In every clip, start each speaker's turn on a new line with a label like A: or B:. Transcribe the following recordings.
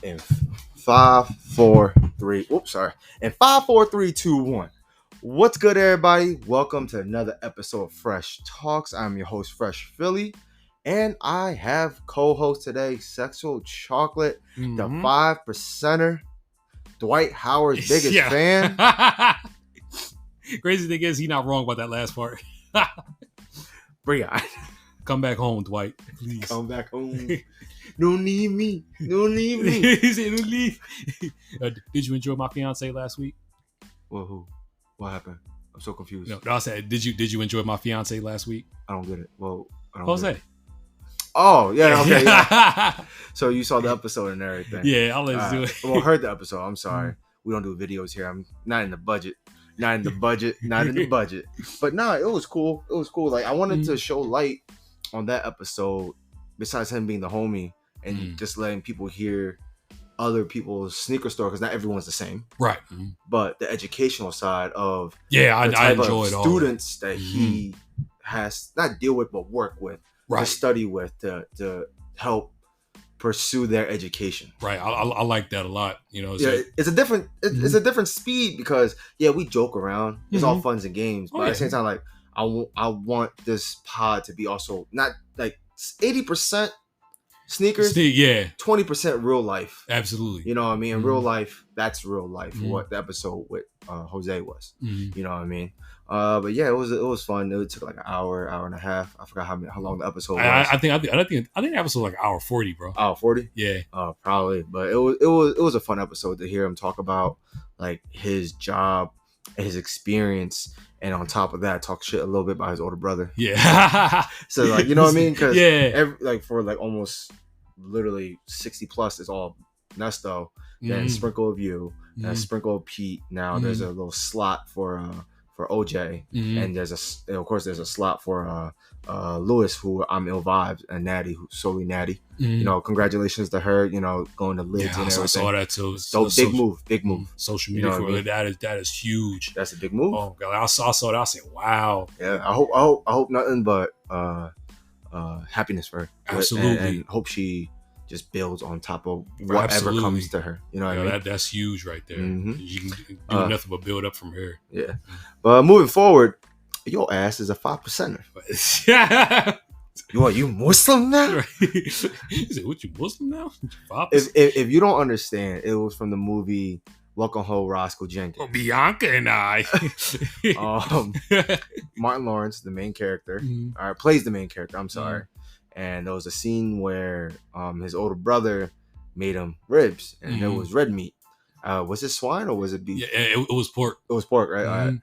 A: In 5, 4, 3. Oops, sorry. In 5, 4, 3, 2, 1. What's good, everybody? Welcome to another episode of Fresh Talks. I'm your host, Fresh Philly, and I have co-host today, Sexual Chocolate, the 5%er, Dwight Howard's biggest fan.
B: Crazy thing is, he's not wrong about that last part.
A: Breon.
B: Come back home, Dwight. Please.
A: Come back home. Don't leave me. Don't leave me.
B: He said, don't leave. Did you enjoy my fiance last week?
A: Well, who? What happened? I'm so confused.
B: No, I said, did you enjoy my fiance last week?
A: I don't get it. Well, I don't
B: Jose.
A: get it. Oh, yeah, okay. Yeah. So you saw the episode and everything.
B: Yeah, I'll let you do it.
A: Well, I heard the episode. I'm sorry. We don't do videos here. I'm not in the budget. Not in the budget. But nah, it was cool. It was cool. Like, I wanted to show light on that episode, besides him being the homie and just letting people hear other people's sneaker story, because not everyone's the same.
B: Right.
A: But the educational side of
B: I enjoyed all
A: students that he has not deal with but work with, to study with, to help pursue their education.
B: Right. I like that a lot. You know,
A: it's a different it's a different speed, because we joke around. It's all fun and games, but at the same time, like, I want this pod to be also not like 80% sneakers, 20% real life.
B: Absolutely.
A: You know what I mean? Real life, that's real life. What the episode with Jose was. You know what I mean? But yeah, it was fun. It took like an hour and a half. I forgot how long the episode was.
B: I think the episode was like hour 40, bro.
A: Hour 40?
B: Yeah.
A: Probably. But it was a fun episode to hear him talk about like his job, his experience, and on top of that, talk shit a little bit about his older brother.
B: Yeah.
A: So, like, you know what I mean? Because
B: yeah,
A: for like almost literally 60 plus is all Nesto, then sprinkle of you, and a sprinkle of Pete. Now there's a little slot for OJ, and there's a slot for Lewis, who I'm ill vibes, and Natty, who's solely Natty. You know, congratulations to her. You know, going to lids and everything.
B: I saw that too.
A: So big move.
B: Social media, you know, for that is huge.
A: That's a big move.
B: Oh god, I saw that. I said, wow.
A: Yeah, I hope nothing but happiness for her.
B: Absolutely,
A: and hope she just builds on top of whatever comes to her. You know what I mean?
B: That's huge right there. You can do nothing but build up from here.
A: Yeah. But moving forward, your ass is a 5%er. You Muslim now?
B: He said, what, you Muslim now?
A: If you don't understand, it was from the movie Welcome Home, Roscoe Jenkins.
B: Well, Bianca and I.
A: Martin Lawrence, the main character, plays the main character. I'm sorry. And there was a scene where his older brother made him ribs, and it was red meat. Was it swine or was it beef?
B: Yeah, it was pork.
A: It was pork, right? All right.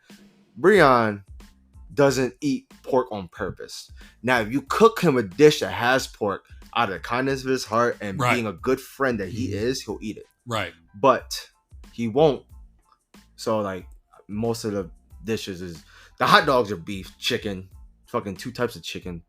A: Breon doesn't eat pork on purpose. Now, if you cook him a dish that has pork, out of the kindness of his heart and being a good friend that he is, he'll eat it.
B: Right.
A: But he won't. So, like, most of the dishes is the hot dogs are beef, chicken, fucking 2 types of chicken.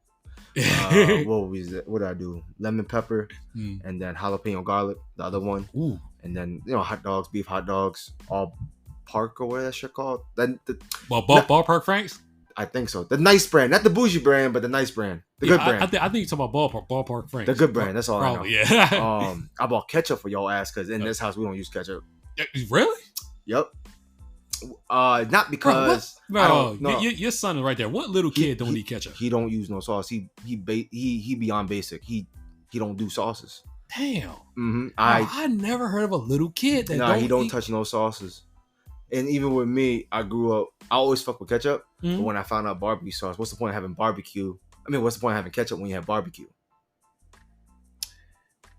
A: What did I do? Lemon pepper and then jalapeno garlic, the other one.
B: Ooh.
A: And then, you know, hot dogs, beef hot dogs, all park or whatever that shit called.
B: Ballpark Franks? I
A: think so. The nice brand, not the bougie brand, but the nice brand, the good brand.
B: I think you're talking about Ballpark Franks.
A: The good brand. That's all
B: probably,
A: I know. Yeah. I bought ketchup for y'all ass because in this house we don't use ketchup.
B: Really?
A: Yep. Not because
B: your son is right there. What little kid don't eat ketchup?
A: He don't use no sauce. He beyond basic. He don't do sauces.
B: Damn. I never heard of a little kid that
A: he don't touch no sauces. And even with me, I grew up. I always fuck with ketchup. But when I found out barbecue sauce, what's the point of having barbecue? I mean, what's the point of having ketchup when you have barbecue?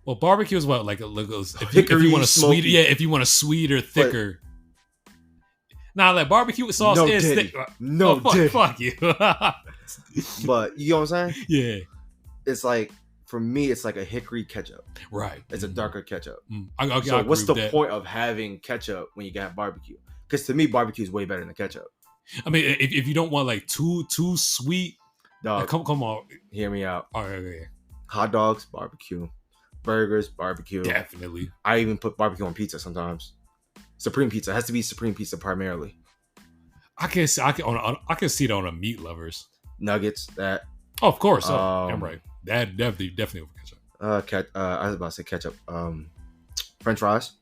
B: Well, barbecue is what if you want a sweet, if you want a sweeter, thicker. Like barbecue sauce is thick. Fuck you.
A: But you know what I'm saying?
B: Yeah.
A: It's like, for me, it's like a hickory ketchup.
B: Right.
A: It's a darker ketchup.
B: So
A: what's the point of having ketchup when you can have barbecue? Because to me, barbecue is way better than ketchup.
B: I mean, if you don't want like too sweet,
A: dog,
B: come on,
A: hear me out.
B: All right, yeah.
A: Hot dogs, barbecue. Burgers, barbecue.
B: Definitely.
A: I even put barbecue on pizza sometimes. Supreme pizza. It has to be Supreme pizza primarily.
B: I can see it on a meat lovers.
A: Nuggets, that.
B: Oh, of course. I'm right. That definitely over ketchup.
A: I was about to say ketchup. French fries.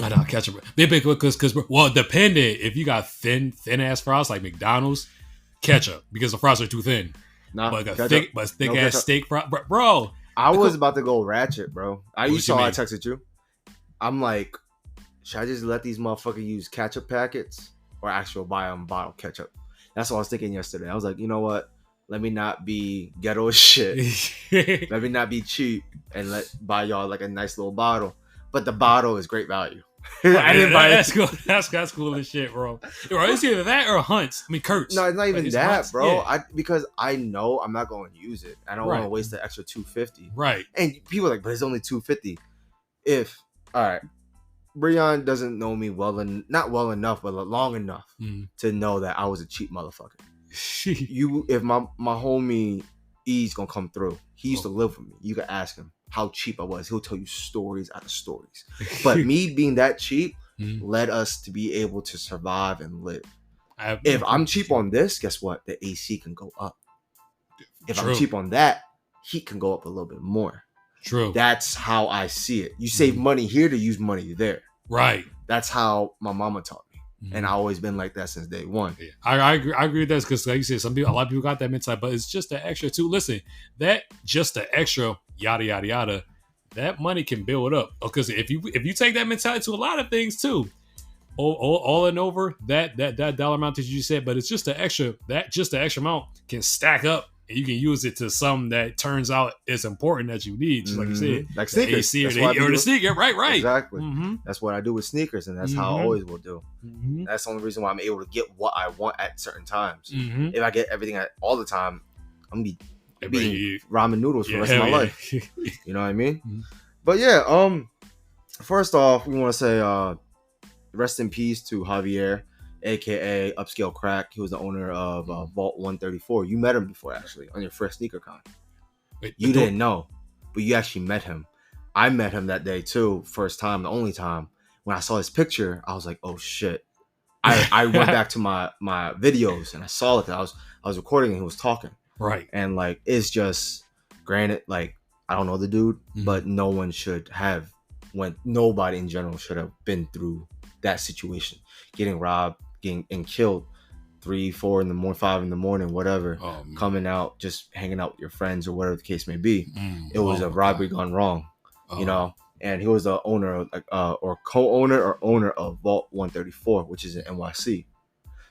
B: I know ketchup. Because well, depending if you got thin ass fries like McDonald's, ketchup because the fries are too thin.
A: Nah,
B: but
A: ketchup.
B: thick ass steak fry, bro.
A: I was about to go ratchet, bro. You saw I texted you. I'm like, should I just let these motherfuckers use ketchup packets or actually buy them bottle ketchup? That's what I was thinking yesterday. I was like, you know what? Let me not be ghetto as shit. Let me not be cheap and buy y'all like a nice little bottle. But the bottle is great value.
B: I didn't buy it. That's cool as shit, bro. It's either that or Hunt's. I mean, Kurt's.
A: No, it's not even that, Hunt's, bro.
B: Yeah.
A: Because I know I'm not going to use it. I don't want to waste the extra $250.
B: Right.
A: And people are like, but it's only $250. All right, Breon doesn't know me not well enough, but long enough to know that I was a cheap motherfucker. If my homie E's gonna come through, he used to live with me. You can ask him how cheap I was. He'll tell you stories out of stories. But me being that cheap led us to be able to survive and live. If I'm cheap on this, guess what? The AC can go up. If I'm cheap on that, heat can go up a little bit more.
B: True.
A: That's how I see it. You save money here to use money there.
B: Right.
A: That's how my mama taught me. And I've always been like that since day one.
B: Yeah. I agree with that because, like you said, a lot of people got that mentality, but it's just the extra too. Listen, that just the extra yada yada yada, that money can build up. Because if you take that mentality to a lot of things too, all and over that dollar amount that you said, but it's just the extra amount can stack up. And you can use it to something that turns out is important that you need, just like you said,
A: like sneakers,
B: AC or the sneaker, right?
A: Exactly. That's what I do with sneakers, and that's how I always will do. That's the only reason why I'm able to get what I want at certain times. If I get everything all the time, I'm gonna be eating ramen noodles for the rest of my life. You know what I mean? But yeah, first off, we want to say rest in peace to Javier, aka Upscale Crack. He was the owner of Vault 134. You met him before, actually, on your first sneaker con. You didn't know, but you actually met him. I met him that day too, first time, the only time. When I saw his picture, I was like, oh shit. I went back to my videos and I saw it. I was recording and he was talking.
B: Right.
A: And like, it's just, granted, like, I don't know the dude, but no one should have, nobody in general should have been through that situation. Getting robbed, getting killed 3, 4 in the morning, 5 in the morning, whatever, coming out, just hanging out with your friends or whatever the case may be. It was a robbery gone wrong, you know. And he was the owner, or co-owner or owner of Vault 134, which is in NYC.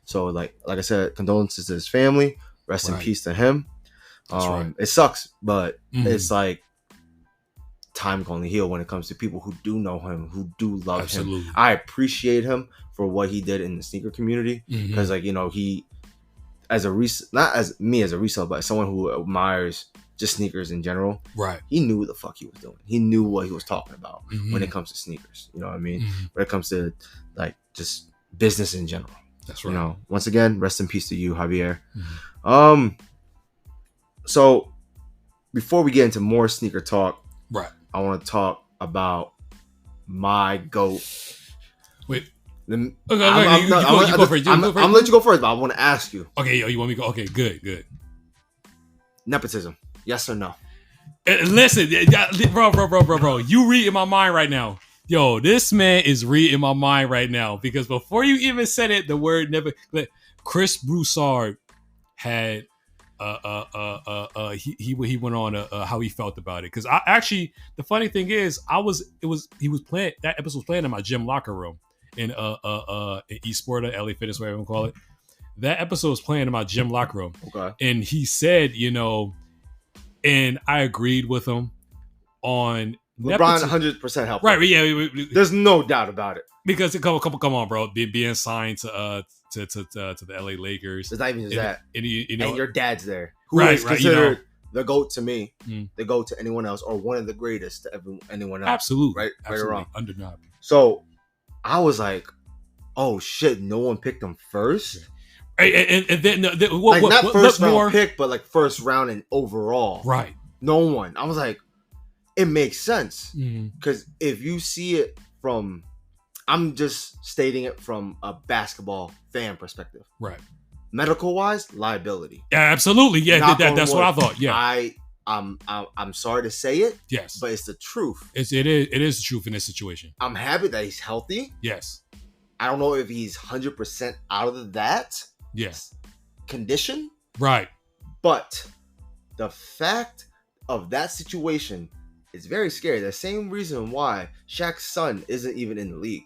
A: So, like I said, condolences to his family. Rest in peace to him. It sucks, but it's like time can only heal when it comes to people who do know him, who do love him. I appreciate him for what he did in the sneaker community, because like, you know, he not as me as a reseller, but as someone who admires just sneakers in general,
B: right?
A: He knew what the fuck he was doing. He knew what he was talking about when it comes to sneakers. You know what I mean? When it comes to like just business in general.
B: That's right.
A: You know, once again, rest in peace to you, Javier. So before we get into more sneaker talk,
B: right,
A: I want to talk about my GOAT.
B: Wait.
A: I'm gonna let you go first, but I want to ask you.
B: Okay, you want me to go? Okay, good.
A: Nepotism, yes or no?
B: Listen, bro. You read in my mind right now. Yo, this man is reading my mind right now, because before you even said it, the word never. Chris Broussard had he went on how he felt about it, because I actually, the funny thing is, he was playing, that episode was playing in my gym locker room in Eastport, LA Fitness, whatever you call it. That episode was playing in my gym locker room.
A: Okay.
B: And he said, you know, and I agreed with him on
A: LeBron 100% helped.
B: Right, yeah.
A: There's no doubt about it.
B: Because come on, bro, being signed to the LA Lakers.
A: It's not even just that.
B: And
A: your dad's there, who is considered the GOAT to me, the GOAT to anyone else, or one of the greatest to anyone else.
B: Absolutely,
A: right or wrong,
B: undeniable.
A: So I was like, oh shit, no one picked him first.
B: And then
A: not first round pick, but like first round and overall.
B: Right.
A: No one. I was like, it makes sense, because if you see it from, I'm just stating it from a basketball fan perspective.
B: Right.
A: Medical wise, liability.
B: Yeah, absolutely. Yeah, that's what I thought. Yeah.
A: I I'm sorry to say it.
B: Yes,
A: but it's the truth.
B: It is the truth in this situation.
A: I'm happy that he's healthy.
B: Yes.
A: I don't know if he's 100% out of that.
B: Yes.
A: Condition.
B: Right.
A: But the fact of that situation is very scary. The same reason why Shaq's son isn't even in the league.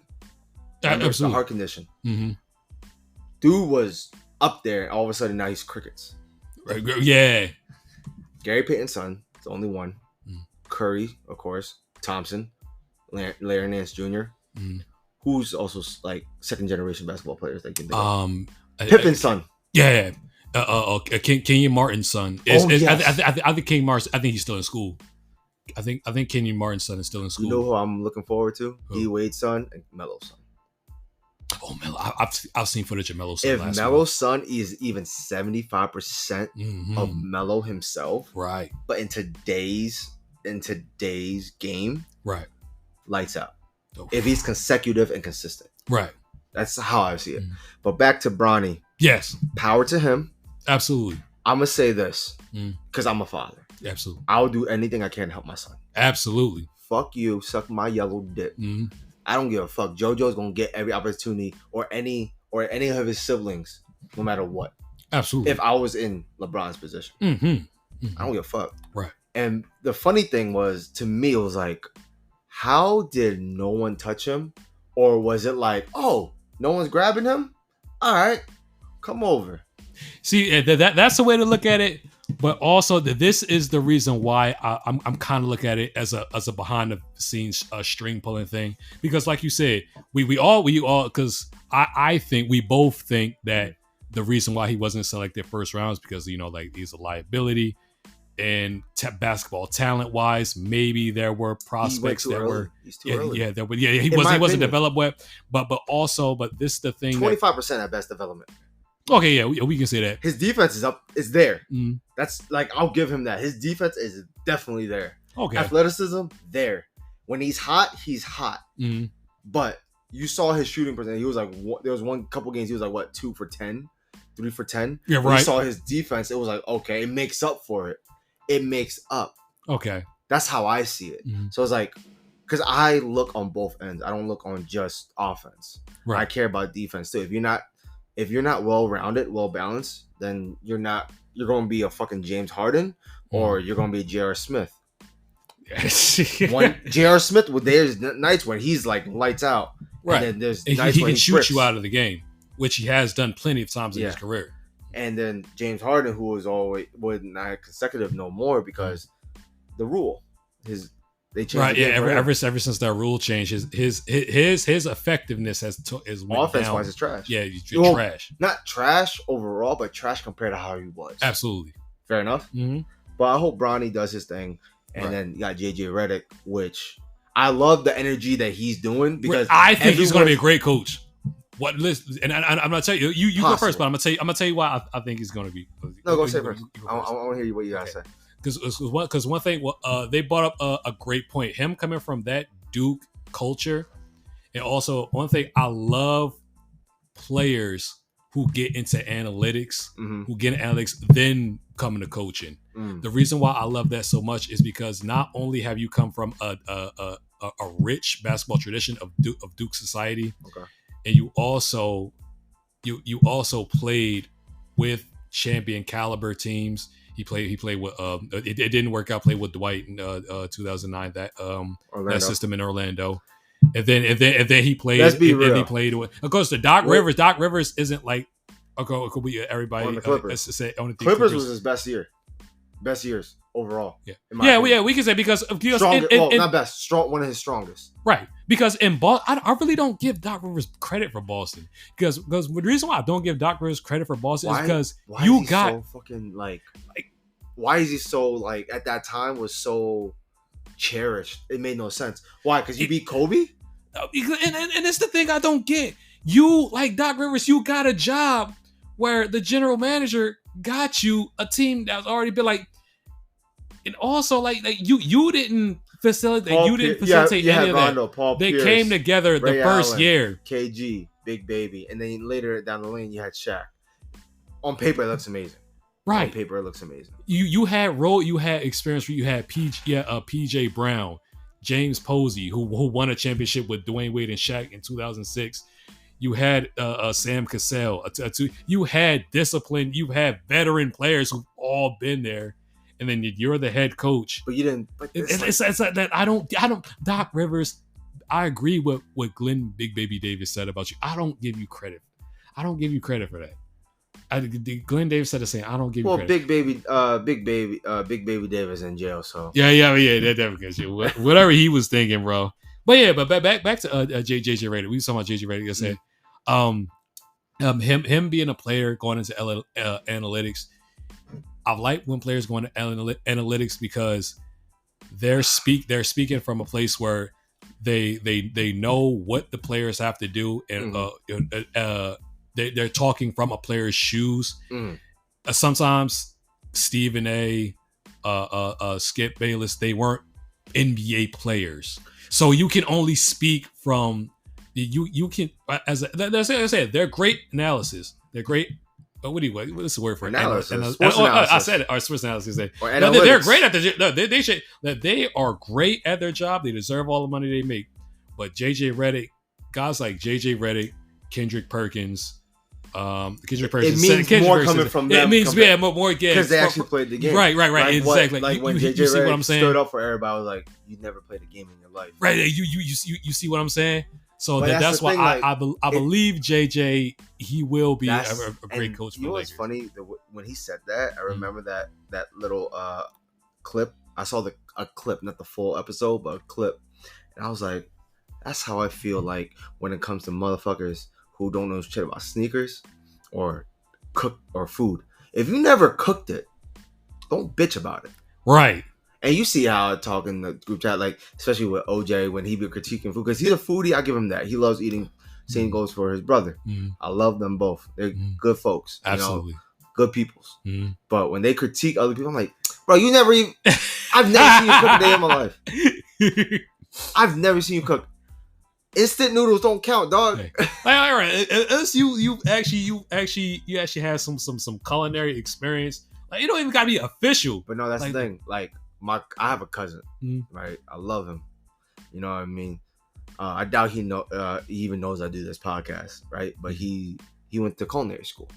A: It's the heart condition.
B: Mm-hmm.
A: Dude was up there, and all of a sudden now he's crickets.
B: Right. Yeah.
A: Gary Payton's son, it's the only one.
B: Mm.
A: Curry, of course. Thompson, Larry Nance Jr., who's also like second generation basketball players that can think of. Pippen's son.
B: Yeah. Kenyon Martin's son.
A: Yes.
B: I think Kenyon Martin. I think he's still in school. I think Kenyon Martin's son is still in school.
A: You know who I'm looking forward to? D Wade's son and Melo's son.
B: Oh, Melo! I've seen footage of Melo's son.
A: If Melo's son is even 75% of Melo himself,
B: right?
A: But in today's game,
B: right,
A: lights out. Oh. If he's consecutive and consistent,
B: right?
A: That's how I see it. But back to Bronny.
B: Yes,
A: power to him.
B: Absolutely.
A: I'm gonna say this because I'm a father.
B: Absolutely.
A: I'll do anything I can to help my son.
B: Absolutely.
A: Fuck you, suck my yellow dick. I don't give a fuck. JoJo's gonna get every opportunity, or any of his siblings, no matter what.
B: Absolutely.
A: If I was in LeBron's position, I don't give a fuck.
B: Right.
A: And the funny thing was, to me, it was like, how did no one touch him? Or was it like, oh, no one's grabbing him? All right, come over.
B: See, that's the way to look at it. But also, this is the reason why I'm kind of looking at it as a behind the scenes string pulling thing, because like you said, we all because I think we both think that the reason why he wasn't selected first round is because like he's a liability, and baskballl talent wise, maybe there were prospects that were he wasn't developed well, but this is the thing,
A: 25% at best development.
B: Okay, yeah, we can say that.
A: His defense is there. That's like, I'll give him that. His defense is definitely there.
B: Okay.
A: Athleticism, there. When he's hot, he's hot. But you saw his shooting percentage. He was like, there was one couple games he was like, what, 2 for 10, 3 for 10.
B: Yeah, right.
A: When you saw his defense, it was like, okay, it makes up for it. It makes up.
B: Okay.
A: That's how I see it. So it's like, because I look on both ends. I don't look on just offense. Right. I care about defense too. If you're not well-rounded, well-balanced, then you're going to be a fucking James Harden, or you're going to be J.R. Smith. J.R. Smith, there's nights when he's like lights out.
B: Right.
A: And then there's nights
B: he
A: when
B: can shoot
A: bricks.
B: you out of the game, which he has done plenty of times in his career.
A: And then James Harden, who was not consecutive no more because the rule. They changed
B: right, ever since that rule change, his effectiveness is went
A: offense
B: down.
A: Wise is trash.
B: Yeah, trash.
A: Not trash overall, but trash compared to how he was.
B: Absolutely,
A: fair enough. But I hope Bronny does his thing, and then you got JJ Redick, which I love the energy that he's doing, because
B: I think he's going to be a great coach. What list? And I'm not telling you. You go first, but I'm gonna tell you why I think he's going to be.
A: No, go say first. I want to hear what you gotta say.
B: Because one thing, they brought up a great point. Him coming from that Duke culture, and also one thing, I love players who get into analytics, then come into coaching. The reason why I love that so much is because not only have you come from a rich basketball tradition of Duke society, and you also played with champion caliber teams. He played with it didn't work out. Played with Dwight in 2009 that system in Orlando, and then he played.
A: Let's be real.
B: And he played with, of course, the Doc Rivers. Doc Rivers isn't like it could be everybody.
A: On the Clippers.
B: Clippers
A: was his best years overall.
B: Yeah, we can say because
A: not best, strong, one of his strongest.
B: Right, because in Boston, I really don't give Doc Rivers credit for Boston, because the reason why I don't give Doc Rivers credit for Boston is because so
A: fucking like why is he so like at that time was so cherished? It made no sense. Why? Because you beat Kobe?
B: And it's the thing I don't get. You, like Doc Rivers, you got a job where the general manager got you a team that's already been like, and also like you didn't facilitate any of
A: Rondo,
B: that.
A: Paul
B: they
A: Pierce,
B: came together
A: Ray
B: the first
A: Allen,
B: year.
A: KG, Big Baby, and then later down the lane you had Shaq. On paper, it looks amazing.
B: Right.
A: On paper, it looks amazing.
B: You had experience. You had PJ Brown, James Posey, who won a championship with Dwayne Wade and Shaq in 2006. You had Sam Cassell. You had discipline. You had veteran players who've all been there, and then you're the head coach.
A: But you didn't. But
B: it's like that. I don't. Doc Rivers. I agree with what Glenn Big Baby Davis said about you. I don't give you credit. I don't give you credit for that. Glenn Davis said the same. I don't give you credit.
A: Big Baby Davis in jail. So
B: yeah. That definitely gets you. Whatever he was thinking, bro. But yeah, but back to JJ Redick. We were talking about JJ Redick. I said, him being a player going into analytics. I like when players go into analytics because they're speaking from a place where they know what the players have to do, and they're talking from a player's shoes. Sometimes Stephen A, Skip Bayless, they weren't NBA players, so you can only speak from you can as I said, they're great analysis. They're great. What's the word for
A: analysis?
B: I said it. Or sports analysis. They're great at they are great at their job. They deserve all the money they make. But JJ Redick, guys like JJ Redick, Kendrick Perkins.
A: It means more coming from them.
B: It means more
A: because they actually played the game.
B: Right.
A: Like
B: exactly.
A: Like when JJ Redick stood up for everybody, was like, "You never played a game in your life."
B: Right. You see what I'm saying? So that's why I believe JJ, he will be a great coach.
A: You know what's funny? When he said that, I remember that little clip. I saw a clip, not the full episode, but a clip, and I was like, "That's how I feel like when it comes to motherfuckers who don't know shit about sneakers or cook or food. If you never cooked it, don't bitch about it."
B: Right.
A: And you see how I talk in the group chat, like, especially with OJ, when he be critiquing food, because he's a foodie, I give him that. He loves eating. Same goes for his brother. I love them both. They're good folks.
B: Absolutely.
A: Good peoples. But when they critique other people, I'm like, bro, you never even... I've never seen you cook a day in my life. I've never seen you cook. Instant noodles don't count, dog.
B: Hey. All right. Unless you actually have some culinary experience. Like, you don't even gotta be official.
A: But no, that's the thing. Like, I have a cousin, right? I love him. You know what I mean? I doubt he even knows I do this podcast, right? But he went to culinary school,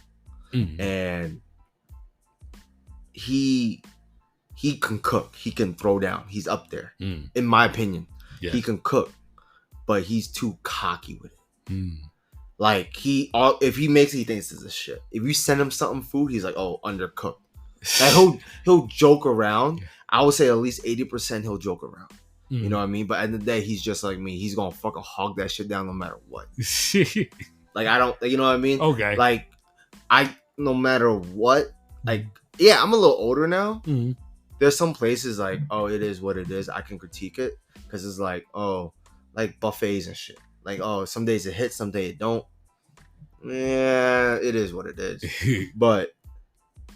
A: and he can cook. He can throw down. He's up there, in my opinion. Yeah. He can cook, but he's too cocky with it. Like if he makes it, he thinks this is shit. If you send him food, he's like, oh, undercooked. Like he'll joke around. I would say at least 80% he'll joke around. You know what I mean? But at the end of the day, he's just like me. He's gonna fucking hog that shit down no matter what. Like, I don't, you know what I mean?
B: Okay.
A: Like, no matter what, like, yeah, I'm a little older now. There's some places like, oh, it is what it is. I can critique it because it's like, oh, like buffets and shit. Like, oh, some days it hits, some days it don't. Yeah, it is what it is. But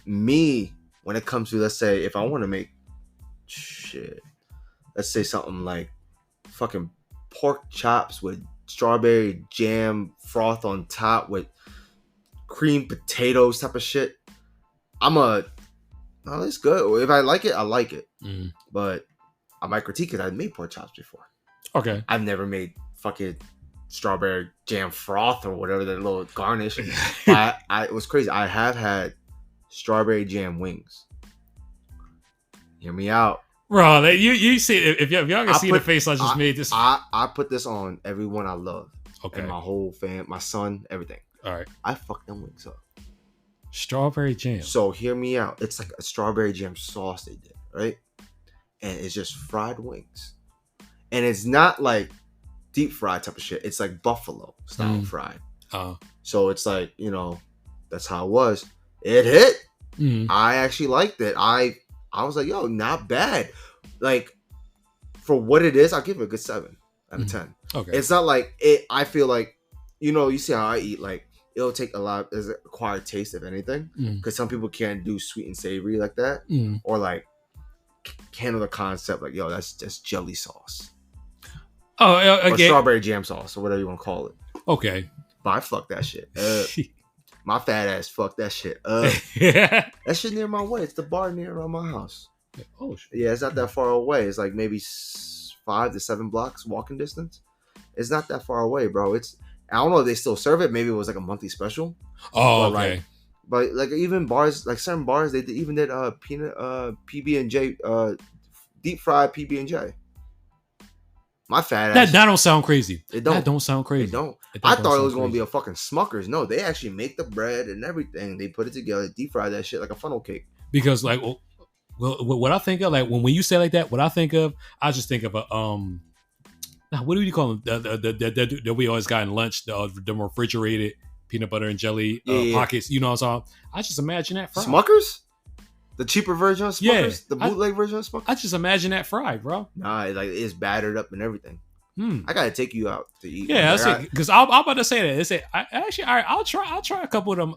A: me, when it comes to, let's say, if I want to make shit, let's say something like fucking pork chops with strawberry jam froth on top with cream potatoes type of shit, no, it's good. If I like it, I like it. But I might critique it. I've made pork chops before.
B: Okay.
A: I've never made fucking strawberry jam froth or whatever, that little garnish. It was crazy. I have had strawberry jam wings. Hear me out,
B: bro. You see, if y'all can see the face I just made, this.
A: I put this on everyone I love.
B: Okay.
A: And my whole fam, my son, everything.
B: All right.
A: I fucked them wings up.
B: Strawberry jam.
A: So hear me out. It's like a strawberry jam sauce they did, right? And it's just fried wings, and it's not like deep fried type of shit. It's like buffalo style fried. So it's like, that's how it was. It hit. I actually liked it. I was like, yo, not bad. Like, for what it is, I'll give it a good 7 out of 10.
B: Okay.
A: It's not like it. I feel like, you see how I eat. Like, it'll take a lot. Is it acquired taste, if anything? Because some people can't do sweet and savory like that, or like handle the concept like, yo, that's just jelly sauce. Or strawberry jam sauce, or whatever you want to call it.
B: Okay.
A: But I fuck that shit. My fat ass fucked that shit up. That shit near my way. It's the bar near my house.
B: Oh shit.
A: Yeah, it's not that far away. It's like maybe 5 to 7 blocks walking distance. It's not that far away, bro. I don't know if they still serve it. Maybe it was like a monthly special.
B: Oh,
A: but
B: okay.
A: Like even bars, like certain bars, they even did peanut PB&J deep fried PB&J. My fat ass.
B: That don't sound crazy.
A: It don't.
B: That don't sound crazy.
A: It don't. I thought it was gonna be a fucking Smuckers. No, they actually make the bread and everything. They put it together, deep fry that shit like a funnel cake.
B: Because like, well, what I think of, like when you say like that, what I think of, I just think of a what do you call them? That we always got in lunch, the refrigerated peanut butter and jelly pockets. You know what I'm saying? I just imagine that fried.
A: Smuckers? The cheaper version of Smuckers? The bootleg version of Smuckers?
B: I just imagine that fried, bro.
A: Nah, it's battered up and everything. I gotta take you out to eat.
B: Yeah, that's it. Because I'm about to say that. They say I'll try a couple of them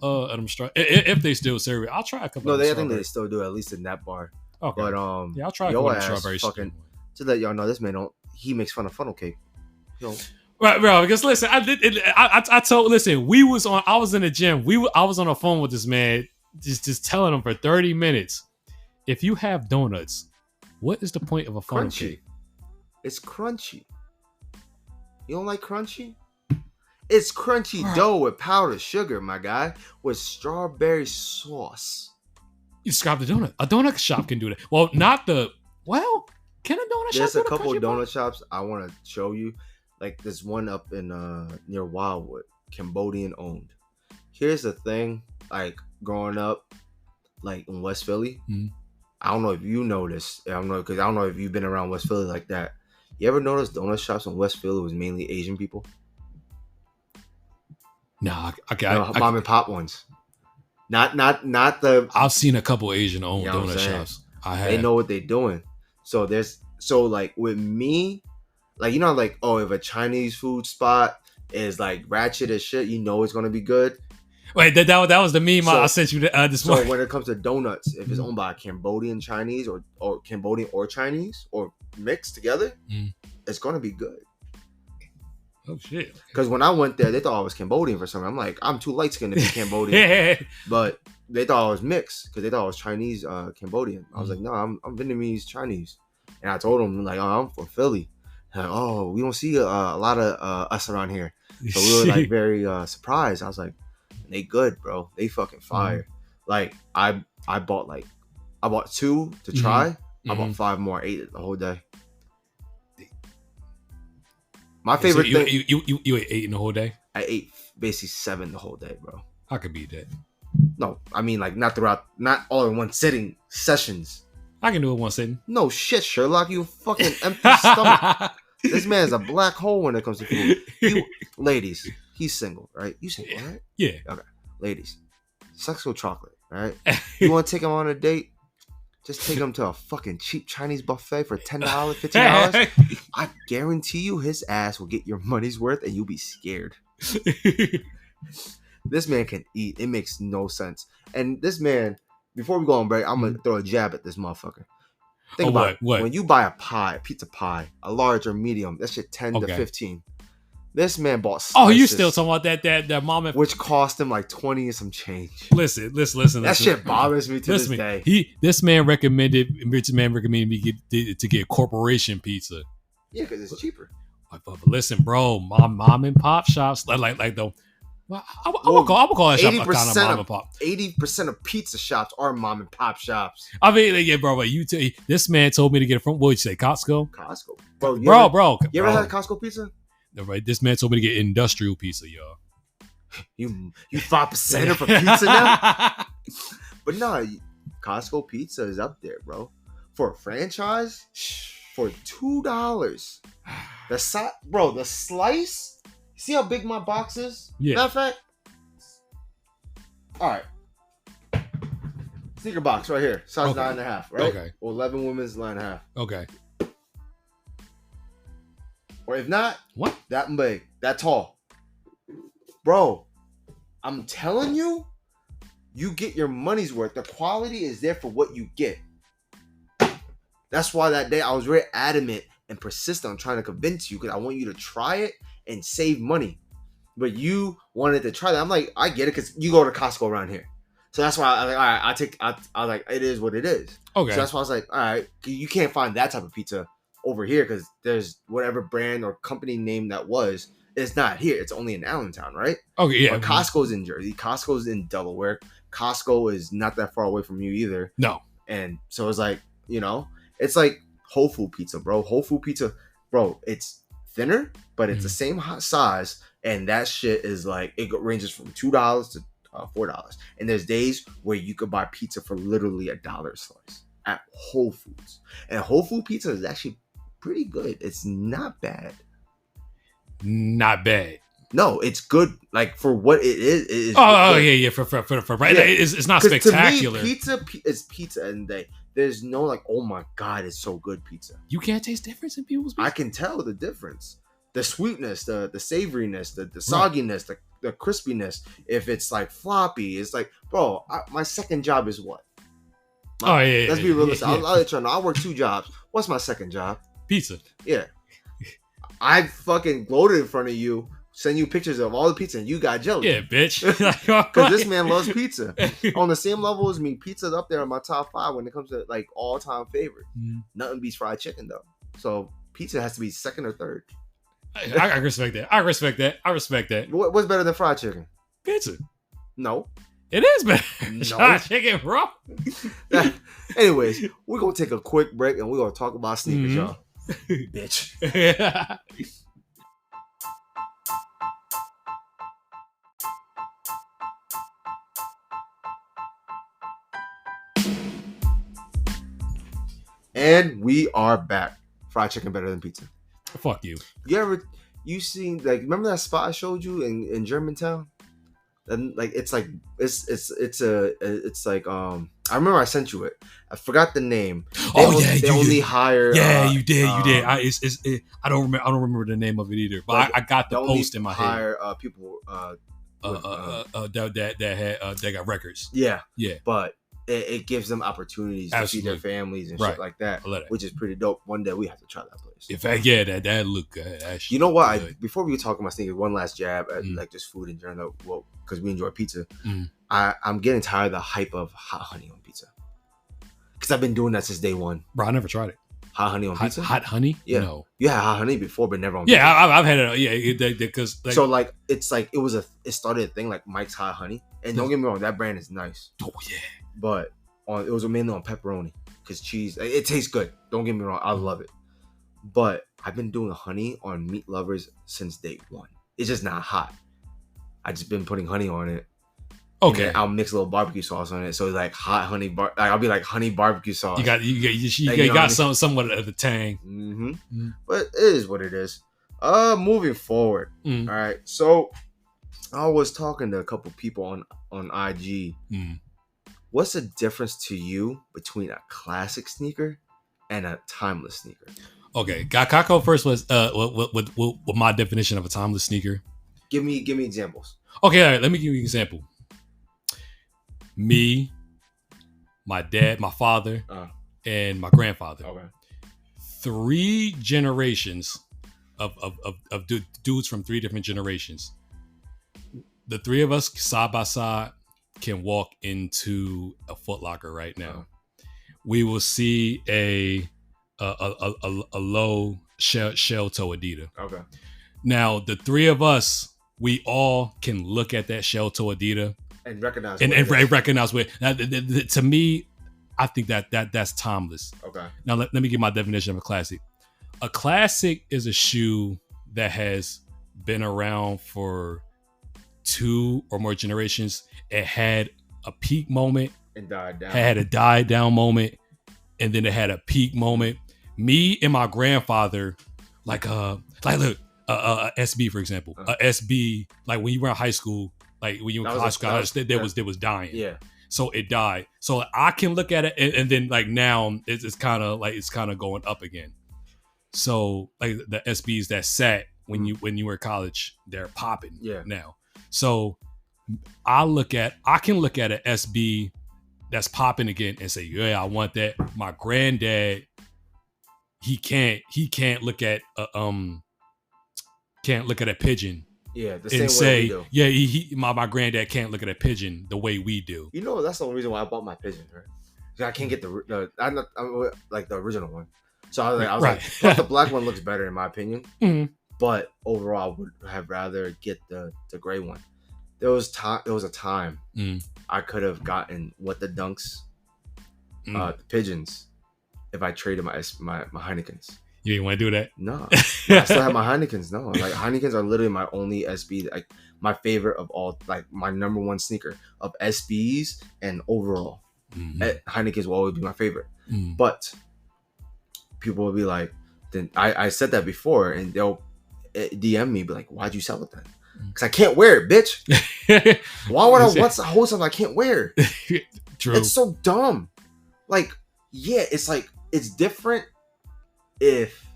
B: if they still serve it. I'll try a couple.
A: No, I think they still do, at least in that bar.
B: Okay.
A: But
B: yeah, I'll try a couple of strawberry.
A: Fucking, to let y'all know, this man he makes fun of funnel cake.
B: Right, bro. Because listen, I told listen, I was in the gym. I was on the phone with this man, just telling him for 30 minutes. If you have donuts, what is the point of a funnel cake?
A: It's crunchy. You don't like crunchy? It's crunchy dough with powdered sugar, my guy, with strawberry sauce.
B: You describe the donut. A donut shop can do that. Well, not the. Well, can a donut shop?
A: There's a couple of donut shops I want to show you. Like there's one up in near Wildwood, Cambodian owned. Here's the thing, like growing up, like in West Philly, I don't know if you noticed. I don't know if you've been around West Philly like that. You ever notice donut shops in West Philly was mainly Asian people?
B: Nah,
A: mom and pop ones. Not the.
B: I've seen a couple Asian owned donut shops.
A: They know what they're doing. So like with me, like like if a Chinese food spot is like ratchet as shit, it's gonna be good.
B: Wait, that was the meme I sent you this morning.
A: So when it comes to donuts, if it's owned by a Cambodian Chinese or Cambodian or Chinese or mixed together, it's gonna be good.
B: Oh shit!
A: Because when I went there, they thought I was Cambodian for some reason. I'm like, I'm too light skinned to be Cambodian. But they thought I was mixed because they thought I was Chinese Cambodian. I was like, no, I'm Vietnamese Chinese. And I told them like, oh, I'm from Philly. Like, oh, we don't see a lot of us around here. So we were like very surprised. I was like, they good, bro. They fucking fire. Like I bought 2 to try. I bought 5 more. I ate it the whole day. My favorite thing.
B: You ate 8 in the whole day?
A: I ate basically 7 the whole day, bro.
B: I could beat that.
A: No, I mean like not all in one sitting sessions.
B: I can do it one sitting.
A: No shit, Sherlock. You fucking empty stomach. This man's a black hole when it comes to food. Ladies, he's single, right? You single, right?
B: Yeah.
A: Okay. Ladies, sex with chocolate, right? You want to take him on a date? Just take him to a fucking cheap Chinese buffet for $10, $15. I guarantee you his ass will get your money's worth and you'll be scared. This man can eat. It makes no sense. And this man, before we go on break, I'm going to throw a jab at this motherfucker. Think about it. When you buy a pizza pie, a large or medium, that shit 10 to 15. This man bought slices.
B: Oh, you still talking about that mom and
A: which cost him like 20 and some change.
B: Listen.
A: That shit bothers me to this day.
B: This man recommended me to get corporation pizza.
A: Yeah, because it's cheaper.
B: But listen, bro, mom and pop shops like though. Well, I'm gonna call that shop a kind of mom and pop.
A: 80% of pizza shops are mom and pop shops.
B: I mean, yeah, bro. But this man told me to get it from what did you say, Costco?
A: Costco,
B: bro.
A: You ever had Costco pizza?
B: Right, this man told me to get industrial pizza, y'all.
A: You 5% for pizza now? But no, Costco pizza is up there, bro. For a franchise, for $2. The slice. See how big my box is?
B: Yeah.
A: Matter of fact, all right. Sneaker box right here, size 9.5, right?
B: Okay.
A: Or 11 women's 9.5.
B: Okay.
A: Or if not,
B: what?
A: That big, that tall, bro. I'm telling you, you get your money's worth. The quality is there for what you get. That's why that day I was very adamant and persistent on trying to convince you because I want you to try it and save money. but you wanted to try that. I'm like, I get it because you go to Costco around here, so that's why I was like, all right, I was like, it is what it is.
B: Okay.
A: So that's why I was like, all right, you can't find that type of pizza over here because there's whatever brand or company name that was. It's not here. It's only in Allentown, right?
B: Okay, yeah.
A: But Costco's in Jersey. Costco's in Delaware. Costco is not that far away from you either.
B: No.
A: And so it's like, it's like Whole Food pizza, bro. Whole Food pizza, bro, it's thinner, but it's the same size. And that shit is like, it ranges from $2 to $4. And there's days where you could buy pizza for literally $1 a slice at Whole Foods. And Whole Food pizza is actually pretty good. It's not bad.
B: Not bad.
A: No, it's good. Like for what it is.
B: Yeah. For right. Yeah. It's not spectacular.
A: To me, pizza is pizza, and there's no like, oh my god, it's so good pizza.
B: You can't taste difference in people's pizza.
A: I can tell the difference. The sweetness, the savoriness, the sogginess, the crispiness. If it's like floppy, it's like, bro, my second job is what? Let's be realistic. I'll let you know. I work 2 jobs. What's my second job?
B: Pizza.
A: Yeah. I fucking gloated in front of you, send you pictures of all the pizza, and you got jealous.
B: Yeah, bitch.
A: Because this man loves pizza. On the same level as me, pizza's up there in my top 5 when it comes to like all-time favorite. Nothing beats fried chicken though. So pizza has to be second or third.
B: I respect that. I respect that.
A: What's better than fried chicken?
B: Pizza.
A: No.
B: It is better. No. Fried chicken, bro.
A: Anyways, we're going to take a quick break and we're going to talk about sneakers, y'all. Bitch. And we are back. Fried chicken better than pizza.
B: Fuck you.
A: You seen like, remember that spot I showed you in Germantown? And like it's like I remember I sent you it. I forgot the name. They only hire.
B: Yeah, you did. I don't remember the name of it either. But I got the post in my head.
A: Hire people.
B: That got records.
A: Yeah.
B: Yeah.
A: But it gives them opportunities to feed their families and shit like that, which is pretty dope. One day we have to try that place.
B: In fact, yeah, that look good.
A: You know what? Before we talk about sneakers, one last jab at like just food in general. Well, because we enjoy pizza, I'm getting tired of the hype of hot honey on pizza. Because I've been doing that since day one.
B: Bro, I never tried it.
A: Hot honey on pizza?
B: Hot honey?
A: Yeah.
B: No.
A: You had hot honey before, but never on pizza.
B: Yeah, I've had it. Yeah, because
A: so like it's like it started a thing like Mike's Hot Honey, and don't get me wrong, that brand is nice.
B: Oh yeah.
A: But it was mainly on pepperoni because cheese. It tastes good. Don't get me wrong, I love it. But I've been doing honey on meat lovers since day one. It's just not hot. I just been putting honey on it.
B: Okay.
A: I'll mix a little barbecue sauce on it, so it's like hot honey. I'll be like honey barbecue sauce.
B: You got somewhat of the tang.
A: But it is what it is. Moving forward. All right. So I was talking to a couple people on IG. What's the difference to you between a classic sneaker and a timeless sneaker?
B: Okay, Kako first was what my definition of a timeless sneaker.
A: Give me examples.
B: Okay, all right, let me give you an example. Me, my dad, my father, and my grandfather.
A: Okay.
B: 3 generations of dudes from 3 different generations. The 3 of us side by side can walk into a Foot Locker right now. We will see a low shell toe Adidas. Okay. Now the 3 of us, we all can look at that shell toe Adidas
A: and recognize
B: recognize what. To me, I think that's timeless.
A: Okay.
B: Now let me give my definition of a classic. A classic is a shoe that has been around for 2 or more generations. It had a peak moment
A: and died down.
B: Had a die down moment, and then it had a peak moment. Me and my grandfather, like look, SB for example, a SB, like when you were in high school, like when you were in high school, there was dying.
A: Yeah.
B: So it died. So I can look at it, and then like now it's kind of going up again. So like the SBs that sat when you were in college, they're popping now. So I can look at an SB that's popping again and say, yeah, I want that. My granddad, he can't look at a pigeon
A: Yeah, the
B: and
A: same way we
B: say,
A: do.
B: yeah, my granddad can't look at a pigeon the way we do.
A: You know, that's the only reason why I bought my pigeon, right? 'Cause I can't get I'm like the original one. So I was like, plus the black one looks better in my opinion.
B: Mm-hmm.
A: But overall, I would have rather get the gray one. There was a time I could have gotten what the dunks, the pigeons, if I traded my Heinekens.
B: You didn't want to do that?
A: No, I still have my Heinekens. No, like Heinekens are literally my only SB, like my favorite of all, like my number one sneaker of SBs and overall. Heinekens will always be my favorite. But people will be like, then I said that before, and they'll DM me, be like, "Why'd you sell it then?" Because I can't wear it, bitch. Why would I want to hold something I can't wear?
B: True.
A: It's so dumb. Like, yeah, it's like it's different. If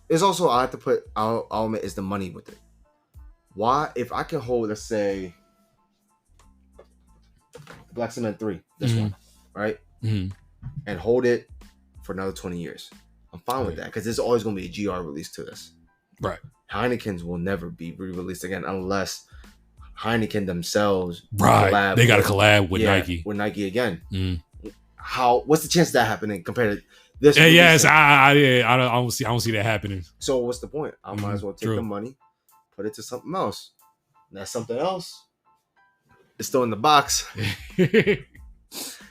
A: it's also, I have to put, I'll admit, is the money with it. Why, if I can hold, let's say, Black Cement 3, this one, right, and hold it for another 20 years, I'm fine with that, because there's always going to be a GR release to this.
B: Right.
A: Heinekens will never be re-released again unless Heineken themselves
B: they got to collab with Nike.
A: With Nike again. What's the chance of that happening compared to this?
B: Yes, I don't see that happening.
A: So what's the point? I might as well take the money, put it to something else. And that something else is still in the box. And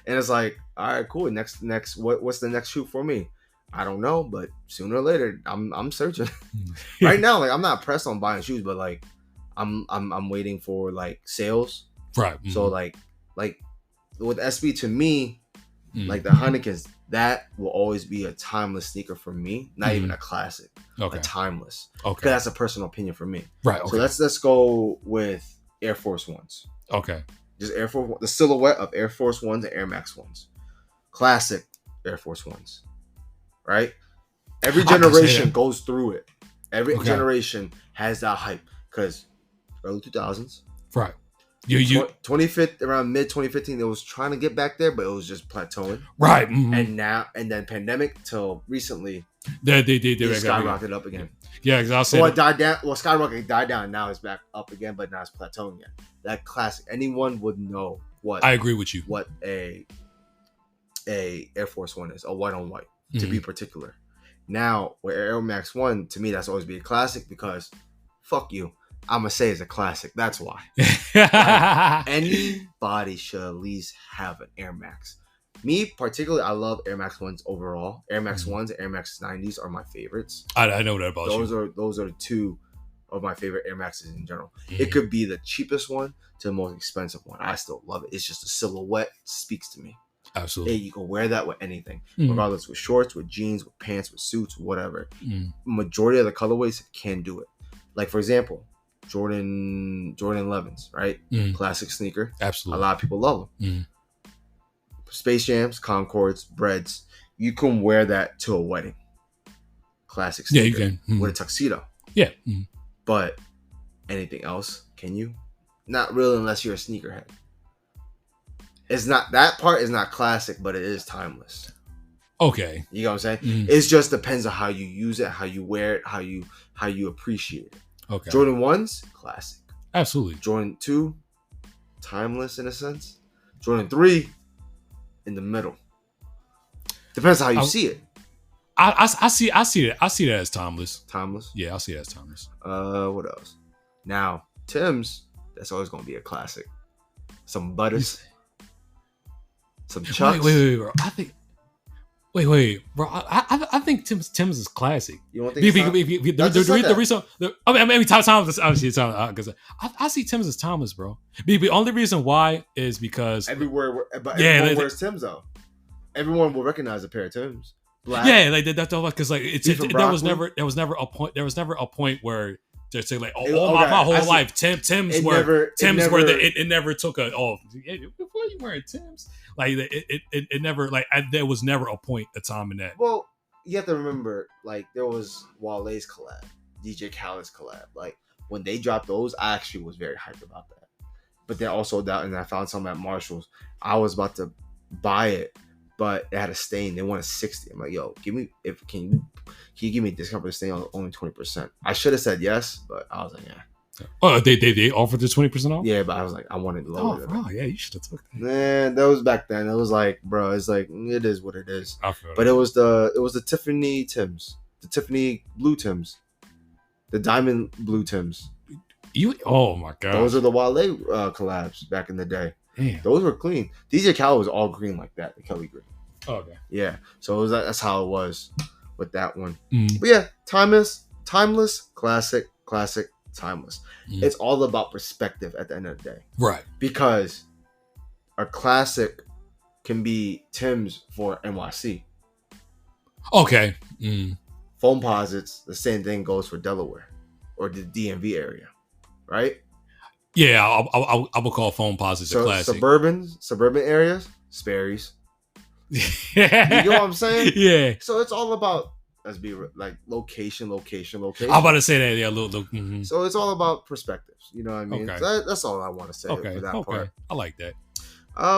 A: it's like, all right, cool. Next, what's the next shoot for me? I don't know, but sooner or later, I'm searching. Right now, like I'm not pressed on buying shoes, but like I'm waiting for like sales.
B: Right.
A: So like with SB, to me, like the Heinekens, that will always be a timeless sneaker for me. Not even a classic.
B: Okay.
A: A timeless.
B: Okay.
A: Because that's a personal opinion for me.
B: Right. Okay.
A: So let's go with Air Force Ones.
B: Okay.
A: Just Air Force, the silhouette of Air Force Ones and Air Max Ones. Classic Air Force Ones. Right? Every generation goes through it. Every generation has that hype. Because early 2000s.
B: Right.
A: 2015, around mid 2015, it was trying to get back there, but it was just plateauing.
B: Right.
A: And then pandemic till recently,
B: they
A: skyrocketed up again.
B: Yeah, exactly.
A: So it died down. Well, skyrocket died down. Now it's back up again, but now it's plateauing again. That classic. Anyone would know what.
B: I agree with you.
A: What a Air Force One is, a white on white, to be particular. Now, with Air Max One, to me, that's always be a classic because, fuck you. I'm gonna say it's a classic. That's why. Like, anybody should at least have an Air Max. Me particularly, I love Air Max Ones overall. Air Max Ones and Air Max 90s are my favorites.
B: I know that about
A: Those are two of my favorite Air Maxes in general. It could be the cheapest one to the most expensive one. I still love it. It's just the silhouette speaks to me.
B: Absolutely.
A: Hey, you can wear that with anything, regardless with shorts, with jeans, with pants, with suits, whatever. Majority of the colorways can do it. Like for example, Jordan 11s, right? Classic sneaker.
B: Absolutely.
A: A lot of people love them. Space Jams, Concords, Breads. You can wear that to a wedding. Classic sneaker.
B: Yeah, you can.
A: With a tuxedo.
B: Yeah.
A: But anything else, can you? Not really, unless you're a sneakerhead. It's not, that part is not classic, but it is timeless.
B: Okay.
A: You know what I'm saying? It just depends on how you use it, how you wear it, how you appreciate it.
B: Okay.
A: Jordan 1's classic.
B: Absolutely.
A: Jordan 2, timeless in a sense. Jordan 3, in the middle. Depends on how you see it.
B: I see that as timeless.
A: Timeless?
B: Yeah, I see that as timeless.
A: What else? Now, Tim's, that's always gonna be a classic. Some Butters. Some Chucks.
B: Wait, bro. I think Tim's is classic.
A: You don't think
B: the reason? I mean, timeless. Obviously, because I see Tim's as timeless, bro. The only reason why is because
A: everyone wears Tim's though. Everyone will recognize a pair of Tim's. Black.
B: Yeah, like that's because like there was never a point where they say like my whole life Tim's were it never took a before you wearing Tim's. Like it never there was never a time in that.
A: Well, you have to remember, like there was Wale's collab, DJ Khaled's collab. Like when they dropped those, I actually was very hyped about that. But then also and I found some at Marshall's. I was about to buy it, but it had a stain. They wanted 60. I'm like, yo, can you give me a discount for the stain on only 20%? I should have said yes, but I was like, yeah.
B: Oh, they offered the 20% off.
A: Yeah, but I was like, I wanted lower.
B: Oh, yeah, you should have took that.
A: Man, that was back then. It was like, bro, it's like it is what it is. But
B: it
A: was the Tiffany Tims, the Tiffany blue Tims, the diamond blue Tims.
B: Oh my god,
A: those are the Wale collabs back in the day.
B: Damn.
A: Those were clean. DJ Khaled was all green like that, the Kelly green.
B: Oh, okay.
A: Yeah, so it was that's how it was with that one.
B: Mm.
A: But yeah, timeless, classic, timeless. Mm. It's all about perspective at the end of the day,
B: right?
A: Because a classic can be Tim's for NYC.
B: Okay. Mm.
A: Foam posits, the same thing goes for Delaware or the DMV area, right?
B: Yeah, I would call foam posits a classic.
A: Suburban areas, Sperry's. You know what I'm saying?
B: Yeah.
A: So it's all about, let's be like location.
B: I'm about to say that. Yeah, little. Mm-hmm.
A: So it's all about perspectives. You know what I mean?
B: Okay.
A: So that's all I want to say for that part.
B: I like that.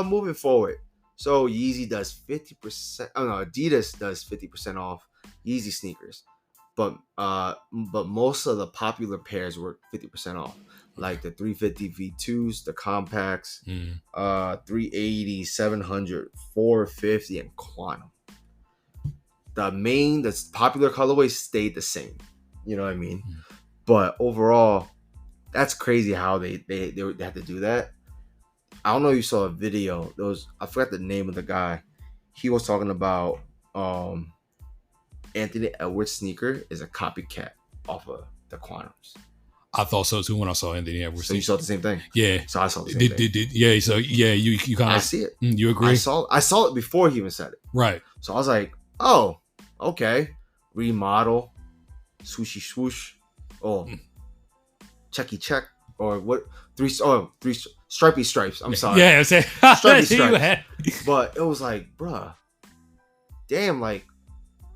A: Moving forward. So Yeezy does 50%. Oh no, Adidas does 50% off Yeezy sneakers, but most of the popular pairs were 50% off, like the 350 V2s, the compacts, 380, 700, 450, and Quantum. The popular colorway stayed the same. You know what I mean? But overall, that's crazy how they had to do that. I don't know if you saw a video. I forgot the name of the guy. He was talking about Anthony Edwards' sneaker is a copycat off of the Quantums.
B: I thought so too when I saw Anthony Edwards.
A: So you saw the same thing?
B: Yeah.
A: So I saw the same thing.
B: Yeah. So yeah, you kind of.
A: I see it.
B: You agree?
A: I saw it before he even said it.
B: Right.
A: So I was like, oh, okay. Remodel, swooshy swoosh, checky check, or what? Three stripy stripes. I'm sorry.
B: Yeah, I'm saying
A: stripy stripes. But it was like, bruh, damn, like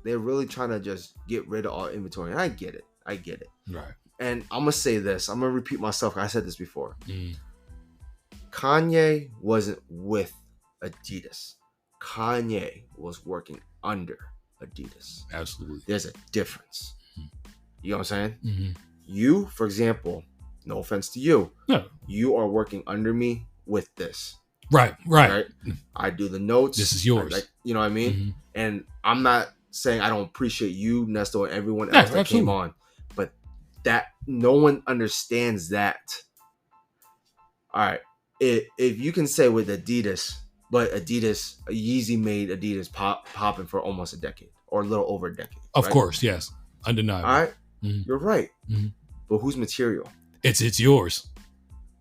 A: they're really trying to just get rid of all inventory. And I get it.
B: Right.
A: And I'm gonna say this. I'm gonna repeat myself. I said this before. Kanye wasn't with Adidas. Kanye was working under Adidas.
B: Absolutely.
A: There's a difference. You know what I'm saying?
B: Mm-hmm.
A: You, for example, no offense to you.
B: No.
A: You are working under me with this.
B: Right.
A: I do the notes.
B: This is yours.
A: You know what I mean?
B: Mm-hmm.
A: And I'm not saying I don't appreciate you, Nesto, and everyone else that came on. But that no one understands that. All right. If you can say with Adidas, but Yeezy made Adidas popping for almost a decade or a little over a decade.
B: Of course, yes. Undeniable.
A: All right.
B: Mm-hmm.
A: You're right.
B: Mm-hmm.
A: But whose material?
B: It's yours.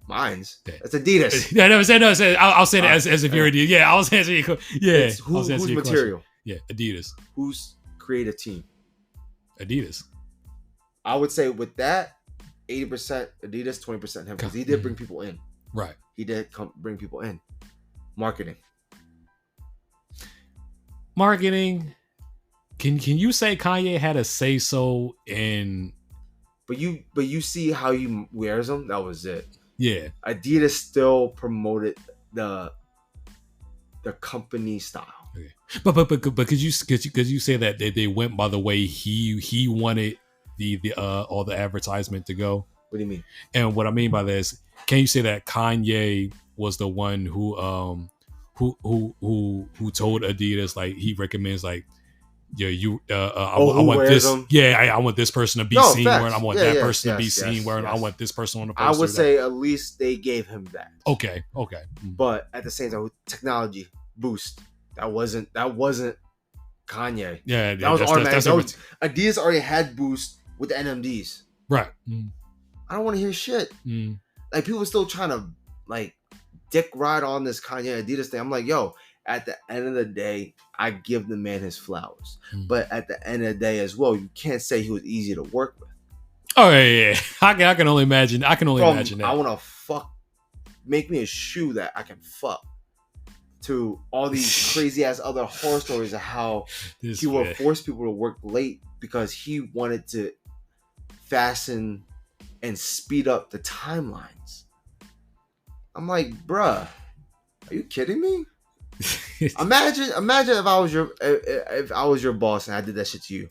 A: Mine's. That's Adidas.
B: Yeah, no, I'll say that as if you're Adidas. Yeah, I was answering your question. Yeah.
A: Whose material?
B: Question. Yeah, Adidas.
A: Whose creative team?
B: Adidas.
A: I would say with that, 80% Adidas, 20% him, because he did bring people in.
B: Right.
A: He did bring people in. Marketing.
B: Can you say Kanye had a say so in?
A: But you see how he wears them. That was it.
B: Yeah.
A: Adidas still promoted the company style.
B: Okay. But could you say that they went by the way he wanted the all the advertisement to go?
A: What do you mean?
B: And what I mean by that is, can you say that Kanye was the one who told Adidas, like, he recommends, like, yeah, I want this. Them? Yeah, I want this person to be seen wearing. I want that person to be seen wearing. I want this person on the poster.
A: I would say at least they gave him that.
B: Okay.
A: But at the same time, with technology boost, that wasn't Kanye.
B: Yeah,
A: that was automatic. Adidas already had boost with the NMDs.
B: Right.
A: I don't want to hear shit. Like, people are still trying to, like, dick ride on this Kanye Adidas thing. I'm like, yo, at the end of the day, I give the man his flowers. But at the end of the day as well, you can't say he was easy to work with.
B: Oh yeah. I can only imagine. Imagine that.
A: I want to make me a shoe that I can fuck. To all these crazy ass other horror stories of how he would force people to work late because he wanted to fasten and speed up the timelines. I'm like, bruh, are you kidding me? Imagine if I was your boss and I did that shit to you.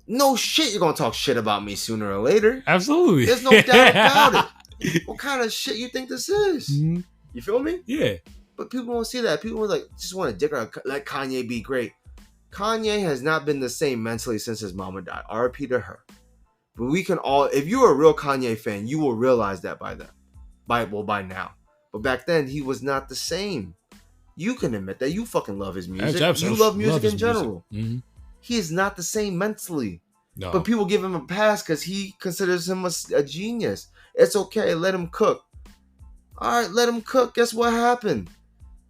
A: no shit, you're gonna talk shit about me sooner or later.
B: Absolutely.
A: There's no doubt about it. What kind of shit you think this is? Mm-hmm. You feel me?
B: Yeah.
A: But people won't see that. People like just want to dick around, let Kanye be great. Kanye has not been the same mentally since his mama died. RIP to her. But we can all, if you're a real Kanye fan, you will realize that by then. By now. But back then, he was not the same. You can admit that. You fucking love his music. You love music in general. Mm-hmm. He is not the same mentally. No. But people give him a pass because he considers him a genius. It's okay. Let him cook. All right, let him cook. Guess what happened?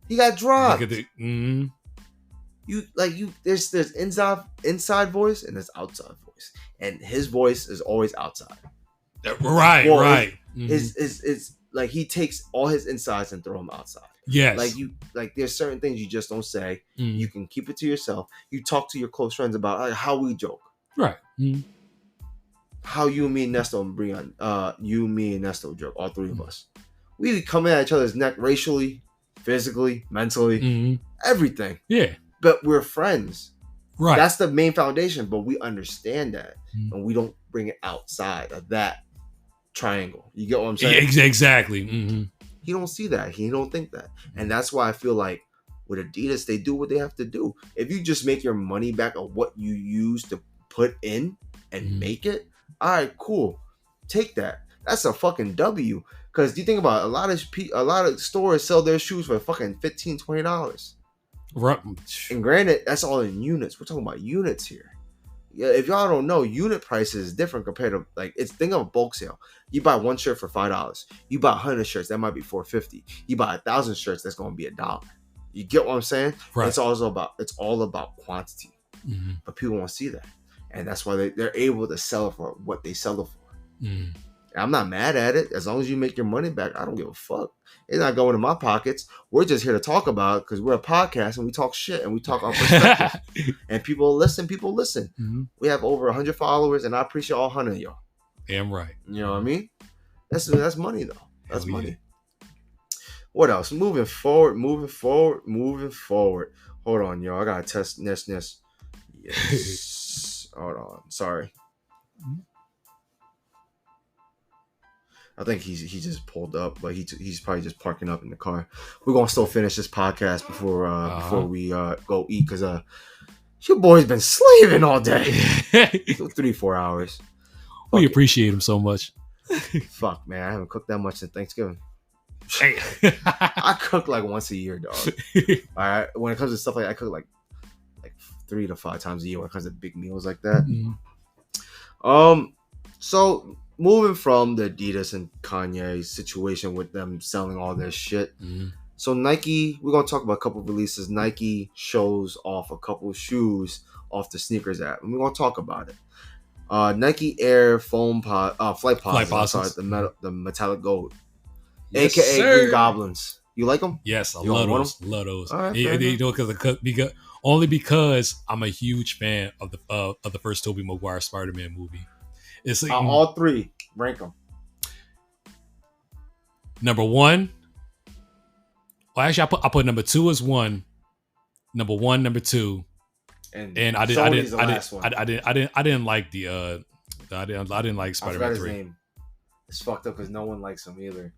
A: He got dropped. Look at the, there's inside voice and there's outside voice. And his voice is always outside.
B: Right.
A: It's like he takes all his insides and throw them outside.
B: Yes.
A: There's certain things you just don't say. You can keep it to yourself. You talk to your close friends about how we joke.
B: Right.
A: How you, me, Nesto, and Breon, you, me, and Nesto joke. All three of us. We come at each other's neck racially, physically, mentally, everything.
B: Yeah.
A: But we're friends.
B: Right.
A: That's the main foundation, but we understand that. And we don't bring it outside of that triangle. You get what I'm saying?
B: Exactly.
A: He don't see that. He don't think that. And that's why I feel like with Adidas, they do what they have to do. If you just make your money back of what you use to put in and make it, all right, cool. Take that. That's a fucking W. Because you think about it, a lot of stores sell their shoes for fucking $15, $20.
B: Right.
A: And granted, that's all in units. We're talking about units here. Yeah, if y'all don't know, unit prices is different compared to think of a bulk sale. You buy one shirt for $5. You buy 100 shirts, that might be $4.50. You buy 1,000 shirts, that's gonna be $1. You get what I'm saying? Right. It's all about quantity. But people won't see that, and that's why they're able to sell it for what they sell it for. I'm not mad at it. As long as you make your money back, I don't give a fuck. It's not going in my pockets. We're just here to talk about it because we're a podcast and we talk shit and we talk our perspective. And people listen. We have over 100 followers and I appreciate all 100 of y'all.
B: Damn right.
A: You know what I mean? That's money though. That's money. What else? Moving forward. Hold on, y'all. I gotta test this. Yes. Hold on. Sorry. I think he just pulled up, but he's probably just parking up in the car. We're gonna still finish this podcast before we go eat because your boy's been slaving all day, 3-4 hours.
B: We appreciate him so much.
A: Fuck man, I haven't cooked that much since Thanksgiving. I cook like once a year, dog. All right, when it comes to stuff like that, I cook like 3 to 5 times a year when it comes to big meals like that. So. Moving from the Adidas and Kanye situation with them selling all their shit. So Nike, we're going to talk about a couple of releases. Nike shows off a couple of shoes off the sneakers app. And we're going to talk about it. Nike Air Flight Pods. The metallic gold.
B: Yes,
A: AKA
B: sir.
A: Green Goblins. You like them?
B: Yes, I love those. Right, only because I'm a huge fan of the first Tobey Maguire Spider-Man movie. It's like,
A: all three. Rank them.
B: Number 1. Well, actually, I put number 2 as 1. Number 1, number 2, and I didn't like I didn't like Spider-Man 3. Name.
A: It's fucked up because no one likes him either.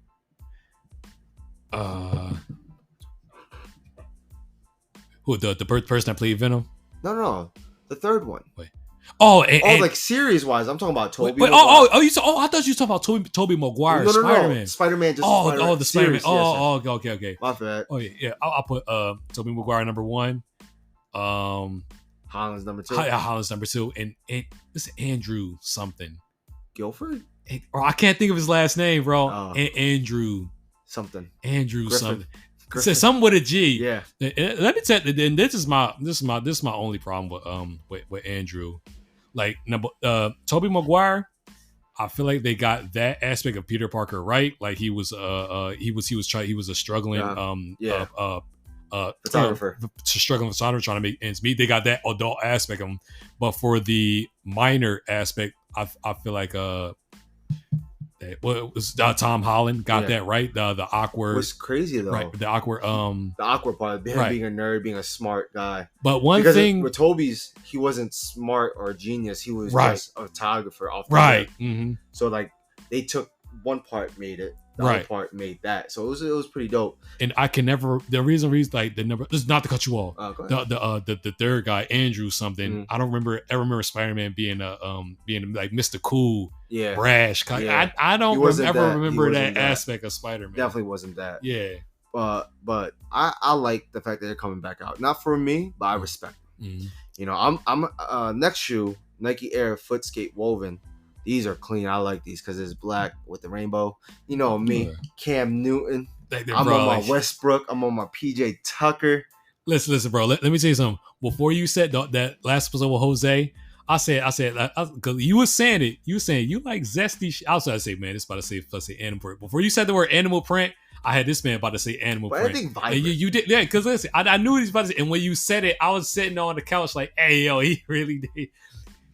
B: Who the person that played Venom?
A: No, the third one.
B: Wait.
A: Like series wise, I'm talking about Tobey.
B: I thought you were talking about Tobey Maguire.
A: No,
B: Spider-Man.
A: Spider-Man.
B: The Spider-Man.
A: Series,
B: Okay.
A: My bad.
B: Oh yeah. I'll put Tobey Maguire number 1.
A: Holland's number 2.
B: Holland's number 2, and it's Andrew something.
A: Guilford.
B: Or I can't think of his last name, bro. Andrew
A: something.
B: Andrew
A: Griffin.
B: something. It says something with a G.
A: Yeah.
B: Let me tell you. And this is my only problem with Andrew. Like Tobey Maguire, I feel like they got that aspect of Peter Parker right. Like he was a struggling
A: photographer,
B: trying to make ends meet. They got that adult aspect of him, but for the minor aspect, I feel like Well, it was Tom Holland got that right. The awkward.
A: What's crazy though?
B: Right. The awkward.
A: The awkward part, being a nerd, being a smart guy.
B: But one
A: because
B: thing
A: with Toby's, he wasn't smart or a genius. He was just a photographer off the
B: right. Mm-hmm.
A: So like they took one part, made it. The other part made that. So it was pretty dope.
B: And I can never. The reason like the number. This is not to cut you off. The third guy, Andrew something. Mm-hmm. I don't remember Spider-Man being like Mr. Cool. Yeah. Brash. Yeah. I don't ever remember that aspect of Spider-Man.
A: Definitely wasn't that.
B: Yeah.
A: But I like the fact that they're coming back out. Not for me, but I respect them. Mm-hmm. You know, I'm next shoe, Nike Air Footscape Woven. These are clean. I like these because it's black with the rainbow. You know me, Cam Newton. I'm on my Westbrook. I'm on my PJ Tucker.
B: Listen, bro. Let me tell you something. Before you said that last episode with Jose, I said, because you were saying it. You were saying you like zesty. I was about to say, man, it's about to say animal print. Before you said the word animal print, I had this man about to say animal print.
A: I think vibrant.
B: And you did, yeah. Because listen, I knew he was about to say, and when you said it, I was sitting on the couch like, hey, yo, he really did.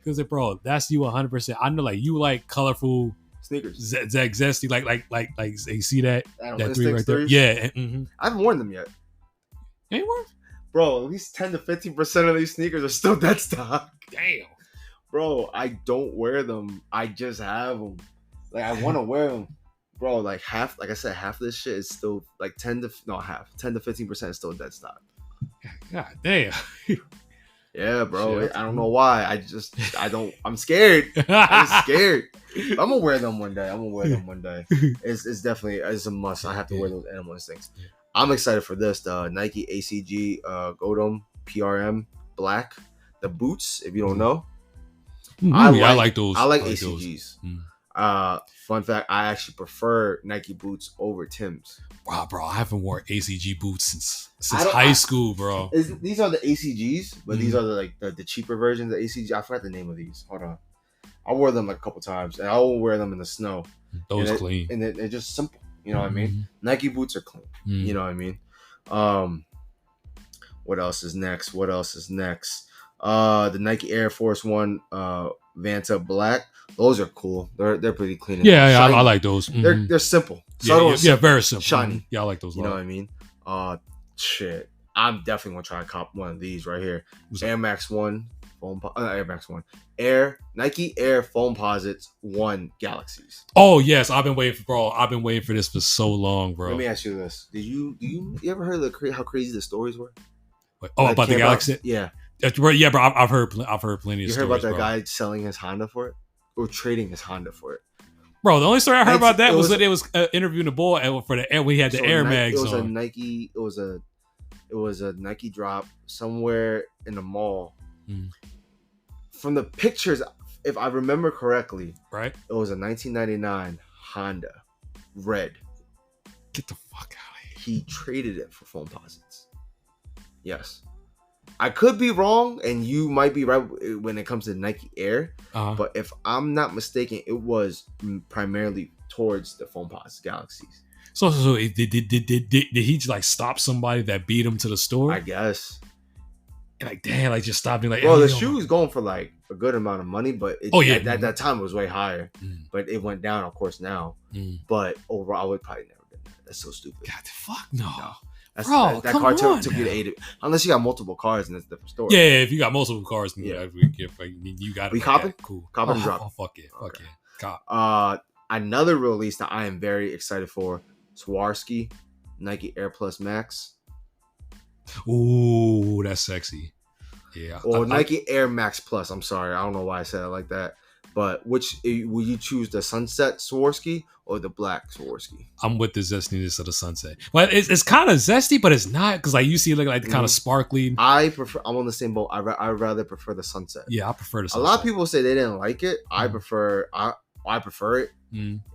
B: Because, bro, that's you 100%. I know, like, you like colorful
A: sneakers.
B: Zesty, like, you see that?
A: That
B: three right there? Yeah. Mm-hmm.
A: I haven't worn them yet.
B: Ain't worn?
A: Bro, at least 10 to 15% of these sneakers are still dead stock.
B: Damn.
A: Bro, I don't wear them. I just have them. Like, I want to wear them. Bro, like half of this shit is still like 10 to 15% is still dead stock.
B: God damn.
A: Yeah, bro. Shit. I don't know why. I'm scared. I'm scared. I'm gonna wear them one day. It's definitely a must. I have to wear those animal instincts. I'm excited for this. The Nike ACG Godom PRM Black. The boots, if you don't know.
B: I like those.
A: I like ACGs. Fun fact, I actually prefer Nike boots over Tim's.
B: Wow, bro, I haven't worn ACG boots since high school, bro.
A: These are the ACGs, but these are the cheaper versions of ACG. I forgot the name of these. Hold on. I wore them like a couple times, and I will wear them in the snow.
B: Those clean.
A: And they're just simple. You know what I mean? Nike boots are clean. You know what I mean? What else is next? The Nike Air Force One Vanta Black. Those are cool. They're pretty clean.
B: Yeah, I like those. Mm-hmm.
A: They're simple.
B: Yeah, very simple.
A: Shiny.
B: Mm-hmm. Yeah, I like those.
A: You know what I mean? Shit. I'm definitely gonna try to cop one of these right here. Air Max One Nike Air Foamposites 1 Galaxies.
B: Oh yes, I've been waiting for this for so long, bro.
A: Let me ask you this: Did you ever heard of how crazy the stories were?
B: About the Galaxy?
A: Yeah,
B: yeah, bro. I've heard plenty of stories.
A: You heard about that guy selling his Honda for it, or trading his Honda for it?
B: Bro, the only story I heard about that was that it was interviewing the boy for the Air. We had the Air Mags on.
A: It was a Nike drop somewhere in the mall. From the pictures, if I remember correctly,
B: right,
A: it was a 1999 Honda, red.
B: Get the fuck out of
A: here. He traded it for Foamposites. Yes. I could be wrong, and you might be right when it comes to Nike Air. But if I'm not mistaken, it was primarily towards the Foamposites Galaxies.
B: So did he just like stop somebody that beat him to the store?
A: I guess.
B: And like, damn, like just stopped me. Like,
A: well, the shoe was going for like a good amount of money, but at that time it was way higher. But it went down, of course, now. But overall, I would probably never done that. That's so stupid.
B: God, fuck no.
A: That car took you to 8. Unless you got multiple cars, and that's a different story.
B: Yeah, if you got multiple cars, then you got it.
A: We copping?
B: Cool.
A: Copping and drop.
B: Oh, fuck yeah. Cop.
A: Another release that I am very excited for: Swarovski Nike Air Plus Max.
B: Ooh, that's sexy. Yeah.
A: Or Nike Air Max Plus. I'm sorry, I don't know why I said it like that. But which will you choose, the Sunset Swarovski or the Black Swarovski?
B: I'm with the zestiness of the Sunset. Well, it's kind of zesty, but it's not, because like you see like kind of sparkly.
A: I'm on the same boat. I rather prefer the Sunset.
B: Yeah, I prefer the Sunset.
A: A lot of people say they didn't like it. I prefer it.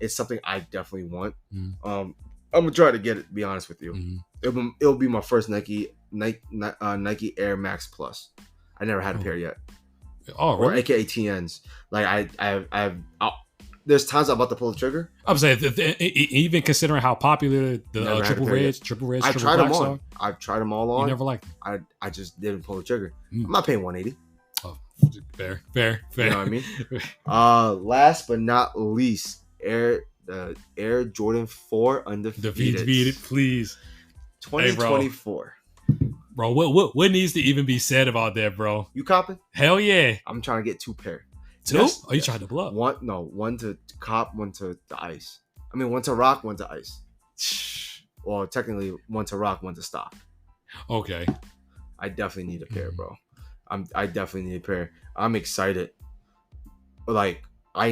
A: It's something I definitely want. I'm gonna try to get it, to be honest with you. It'll be my first Nike Air Max Plus. I never had a pair yet.
B: Oh, really?
A: Or AKA TNs. Like I've there's times I'm about to pull the trigger.
B: I'm saying even considering how popular the triple reds,
A: I've tried them on. I've tried them all on.
B: You never liked them.
A: I just didn't pull the trigger. I'm not paying $180.
B: Oh, fair.
A: You know what I mean? Last but not least, the Air Jordan 4 undefeated.
B: Defeated, please.
A: 2024.
B: Hey, bro, what needs to even be said about that, bro?
A: You copping?
B: Hell yeah.
A: I'm trying to get 2 pair.
B: Two? Yes, you trying to blow?
A: One to cop, one to the ice. I mean, one to rock, one to ice. Well, technically, one to rock, one to stock.
B: Okay.
A: I definitely need a pair, bro. I definitely need a pair. I'm excited. Like, I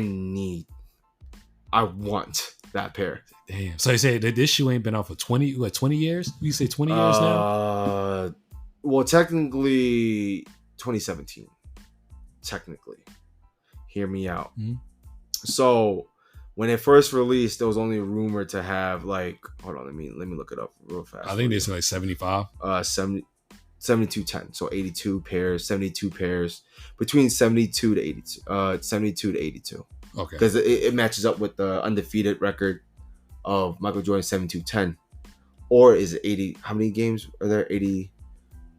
A: want that pair.
B: Damn. So you say that this shoe ain't been out for 20 years? You say 20 years now?
A: Well, technically 2017. Technically. Hear me out. Mm-hmm. So when it first released, there was only rumored to have like, hold on, let me look it up real fast.
B: I think it's like 75.
A: 7210. So 82 pairs, 72 pairs, between 72 to 82. 72 to 82.
B: Okay.
A: Because it matches up with the undefeated record of Michael Jordan 7210. Or is it 80? How many games are there? 80.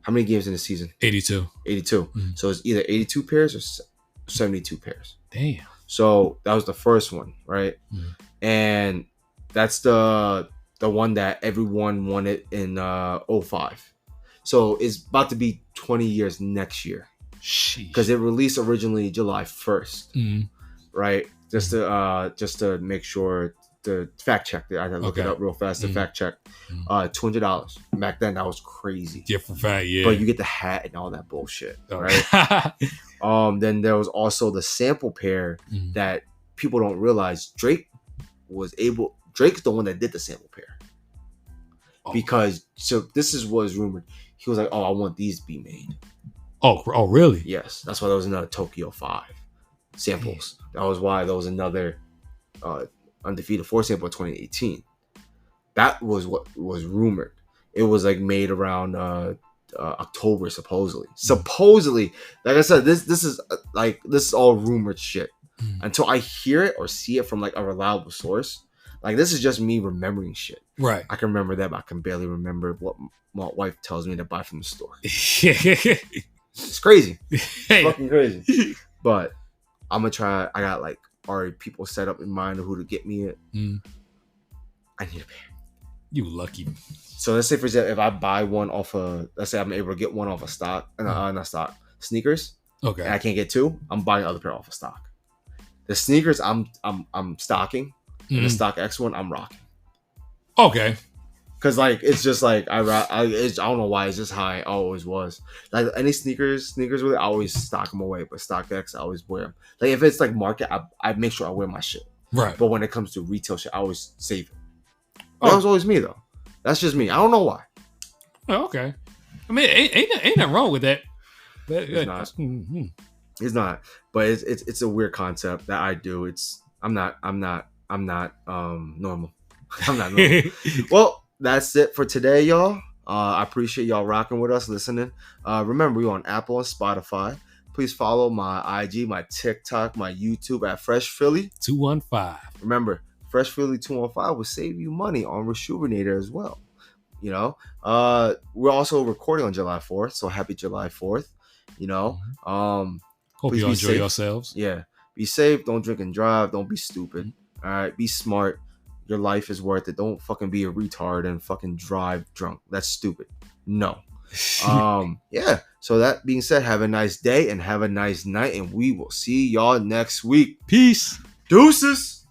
A: How many games in the season?
B: 82.
A: 82. Mm-hmm. So it's either 82 pairs or 72 pairs.
B: Damn.
A: So that was the first one, right? Mm-hmm. And that's the one that everyone wanted in 05. So it's about to be 20 years next year. Because it released originally July 1st. Mm-hmm. Right? Just to make sure, the fact check. I had to look it up real fast to fact check. $200. Back then that was crazy.
B: Different fact, yeah.
A: But you get the hat and all that bullshit, right? Then there was also the sample pair that people don't realize. Drake's the one that did the sample pair. Because so this is what was rumored. He was like, "Oh, I want these to be made."
B: Oh, really?
A: Yes, that's why there was another Tokyo 5 samples. That was why there was another undefeated 4 sample in 2018. That was what was rumored. It was like made around October, supposedly. Supposedly, like I said, this is all rumored shit. Until I hear it or see it from like a reliable source. Like, this is just me remembering shit.
B: Right.
A: I can remember that, but I can barely remember what my wife tells me to buy from the store. It's crazy. It's fucking crazy. But I'm gonna try. I got like already people set up in mind of who to get me it. I need a pair.
B: You lucky.
A: So let's say, for example, if I buy one off let's say I'm able to get one off of stock, not stock, sneakers. Okay. And I can't get 2. I'm buying the other pair off of stock. The sneakers I'm stocking. And the stock X one I'm rocking.
B: Okay.
A: Cause like it's just like I don't know why, it's just how I always was. Like any sneakers really, I always stock them away. But stock X, I always wear them. Like if it's like market, I make sure I wear my shit.
B: Right.
A: But when it comes to retail shit, I always save it. That was always me though. That's just me. I don't know why.
B: Oh, okay. I mean, ain't nothing wrong with that.
A: It's not. It's not. But it's a weird concept that I do. I'm not normal. I'm not normal. Well, that's it for today, y'all. I appreciate y'all rocking with us, listening. Remember, we're on Apple and Spotify. Please follow my IG, my TikTok, my YouTube at Fresh Philly
B: 215.
A: Remember, Fresh Philly 215 will save you money on Rejuvenator as well. You know, we're also recording on July 4th, so happy July 4th. You know,
B: hope you enjoy yourselves.
A: Yeah, be safe. Don't drink and drive. Don't be stupid. All right, be smart. Your life is worth it. Don't fucking be a retard and fucking drive drunk. That's stupid. No. Yeah. So that being said, have a nice day and have a nice night, and we will see y'all next week.
B: Peace.
A: Deuces.